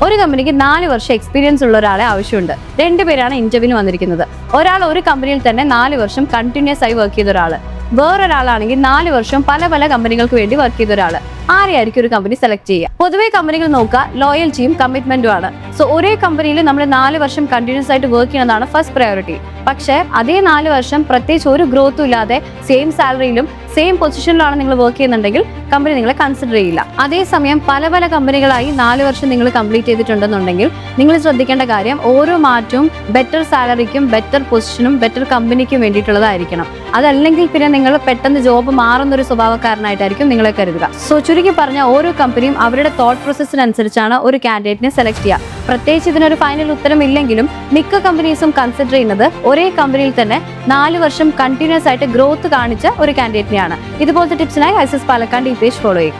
ഒരു കമ്പനിക്ക് 4 വർഷം എക്സ്പീരിയൻസ് ഉള്ള ഒരാളെ ആവശ്യമുണ്ട്. 2 പേരാണ് ഇന്റർവ്യൂവിന് വന്നിരിക്കുന്നത്. ഒരാൾ ഒരു കമ്പനിയിൽ തന്നെ 4 വർഷം കണ്ടിന്യൂസ് ആയി വർക്ക് ചെയ്ത ഒരാൾ, വേറൊരാളാണെങ്കിൽ 4 വർഷം പല പല കമ്പനികൾക്ക് വേണ്ടി വർക്ക് ചെയ്ത ഒരാൾ. ആരെയായിരിക്കും ഒരു കമ്പനി സെലക്ട് ചെയ്യുക? പൊതുവെ കമ്പനികൾ നോക്കുക ലോയൽറ്റിയും കമ്മിറ്റ്മെന്റും ആണ്. സോ ഒരേ കമ്പനിയിൽ നമ്മൾ 4 വർഷം കണ്ടിന്യൂസ് ആയിട്ട് വർക്ക് ചെയ്യുന്നതാണ് ഫസ്റ്റ് പ്രയോറിറ്റി. പക്ഷേ അതേ 4 വർഷം പ്രത്യേകിച്ച് ഒരു ഗ്രോത്തും ഇല്ലാതെ സെയിം സാലറിയിലും സെയിം പൊസിഷനിലാണ് നിങ്ങൾ വർക്ക് ചെയ്യുന്നുണ്ടെങ്കിൽ കമ്പനി നിങ്ങളെ കൺസിഡർ ചെയ്യില്ല. അതേസമയം പല പല കമ്പനികളായി 4 വർഷം നിങ്ങൾ കംപ്ലീറ്റ് ചെയ്തിട്ടുണ്ടെന്നുണ്ടെങ്കിൽ നിങ്ങൾ ശ്രദ്ധിക്കേണ്ട കാര്യം ഓരോ മാറ്റവും ബെറ്റർ സാലറിക്കും ബെറ്റർ പൊസിഷനും ബെറ്റർ കമ്പനിക്കും വേണ്ടിയിട്ടുള്ളതായിരിക്കണം. അതല്ലെങ്കിൽ പിന്നെ നിങ്ങൾ പെട്ടെന്ന് ജോബ് മാറുന്ന ഒരു സ്വഭാവക്കാരനായിട്ടായിരിക്കും നിങ്ങളെ കരുതുക. സോ ചുരുക്കി പറഞ്ഞാൽ ഓരോ കമ്പനിയും അവരുടെ തോട്ട് പ്രോസസ്സിനനുസരിച്ചാണ് ഒരു കാൻഡിഡേറ്റിനെ സെലക്ട് ചെയ്യുക. പ്രത്യേകിച്ച് ഇതിനൊരു ഫൈനൽ ഉത്തരം ഇല്ലെങ്കിലും മിക്ക കമ്പനീസും കൺസിഡർ ചെയ്യുന്നത് ഒരേ കമ്പനിയിൽ തന്നെ 4 വർഷം കണ്ടിന്യൂസ് ആയിട്ട് ഗ്രോത്ത് കാണിച്ച ഒരു കാൻഡിഡേറ്റിനെയാണ്. ഇതുപോലത്തെ ടിപ്സിനായി ICS പാലക്കാട് ഈ പേജ് ഫോളോ ചെയ്യും.